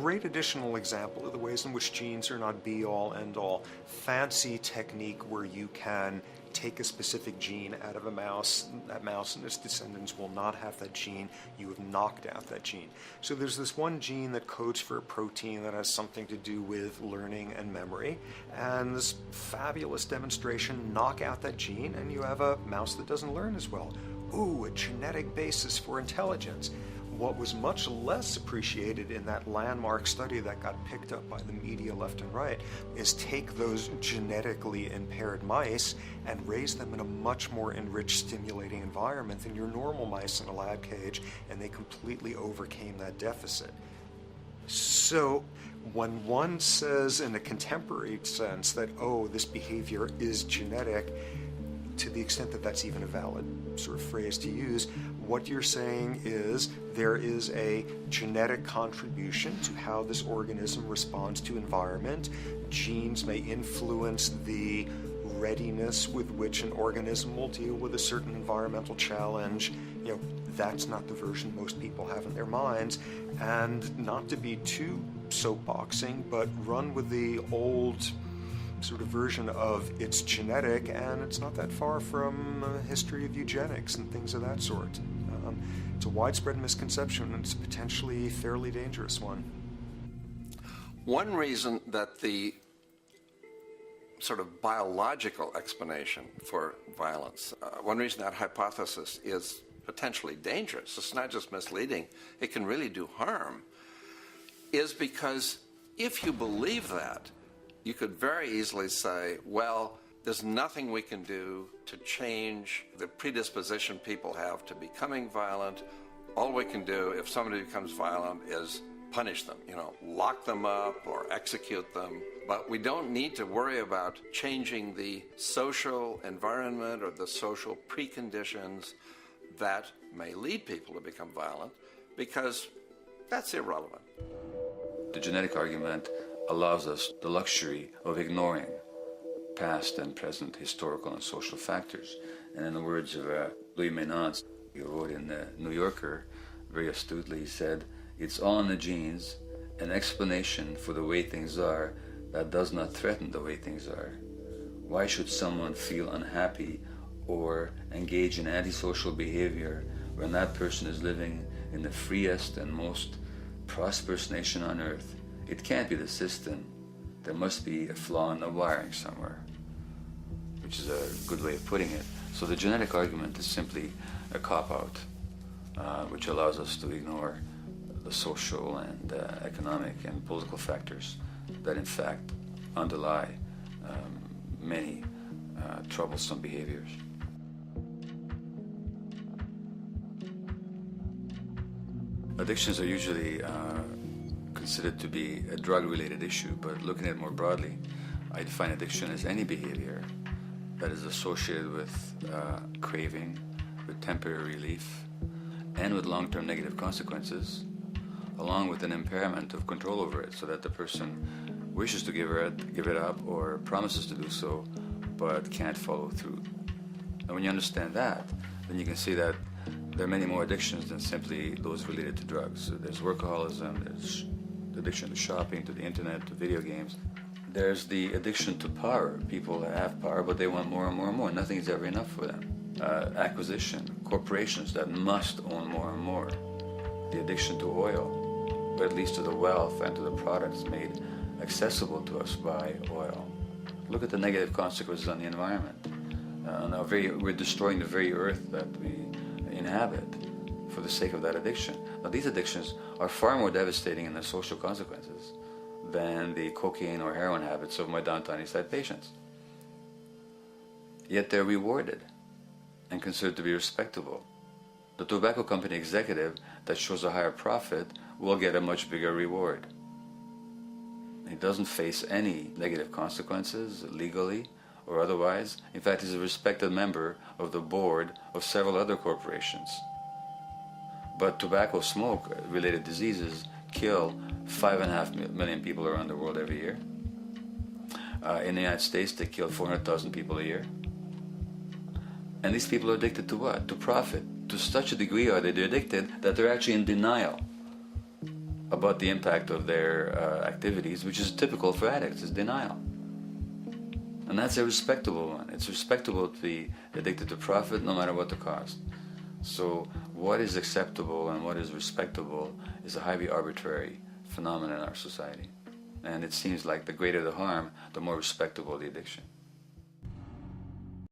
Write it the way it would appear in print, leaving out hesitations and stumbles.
great additional example of the ways in which genes are not be-all, end-all. Fancy technique where you can take a specific gene out of a mouse, that mouse and its descendants will not have that gene, you have knocked out that gene. So there's this one gene that codes for a protein that has something to do with learning and memory, and this fabulous demonstration, knock out that gene and you have a mouse that doesn't learn as well. Ooh, a genetic basis for intelligence. What was much less appreciated in that landmark study that got picked up by the media left and right is take those genetically impaired mice and raise them in a much more enriched, stimulating environment than your normal mice in a lab cage, and they completely overcame that deficit. So when one says in a contemporary sense that, oh, this behavior is genetic, to the extent that that's even a valid sort of phrase to use, what you're saying is there is a genetic contribution to how this organism responds to environment. Genes may influence the readiness with which an organism will deal with a certain environmental challenge. You know, that's not the version most people have in their minds. And not to be too soapboxing, but run with the old sort of version of it's genetic, and it's not that far from a history of eugenics and things of that sort. It's a widespread misconception, and it's a potentially fairly dangerous one. One reason that the sort of biological explanation for violence, one reason that hypothesis is potentially dangerous, it's not just misleading, it can really do harm, is because if you believe that, you could very easily say, well, there's nothing we can do to change the predisposition people have to becoming violent. All we can do if somebody becomes violent is punish them, lock them up or execute them. But we don't need to worry about changing the social environment or the social preconditions that may lead people to become violent, because that's irrelevant. The genetic argument allows us the luxury of ignoring past and present historical and social factors. And in the words of Louis Menand, he wrote in the New Yorker, very astutely, he said, "It's all in the genes, an explanation for the way things are that does not threaten the way things are. Why should someone feel unhappy or engage in antisocial behavior when that person is living in the freest and most prosperous nation on earth? It can't be the system. There must be a flaw in the wiring somewhere," which is a good way of putting it. So the genetic argument is simply a cop-out, which allows us to ignore the social and economic and political factors that in fact underlie many troublesome behaviors. Addictions are usually considered to be a drug-related issue, but looking at it more broadly, I define addiction as any behavior that is associated with craving, with temporary relief, and with long-term negative consequences, along with an impairment of control over it, so that the person wishes to give it up or promises to do so, but can't follow through. And when you understand that, then you can see that there are many more addictions than simply those related to drugs. So there's workaholism, there's addiction to shopping, to the internet, to video games. There's the addiction to power. People have power, but they want more and more and more. Nothing is ever enough for them. Acquisition, corporations that must own more and more. The addiction to oil, but at least to the wealth and to the products made accessible to us by oil. Look at the negative consequences on the environment. We're destroying the very earth that we inhabit for the sake of that addiction. Now, these addictions are far more devastating in their social consequences than the cocaine or heroin habits of my downtown East Side patients. Yet they're rewarded and considered to be respectable. The tobacco company executive that shows a higher profit will get a much bigger reward. He doesn't face any negative consequences legally or otherwise. In fact, he's a respected member of the board of several other corporations. But tobacco smoke-related diseases kill 5.5 million people around the world every year. In the United States, they kill 400,000 people a year. And these people are addicted to what? To profit. To such a degree are they addicted that they're actually in denial. about the impact of their activities, which is typical for addicts, is denial. And that's a respectable one. It's respectable to be addicted to profit no matter what the cost. So what is acceptable and what is respectable is a highly arbitrary phenomenon in our society. And it seems like the greater the harm, the more respectable the addiction.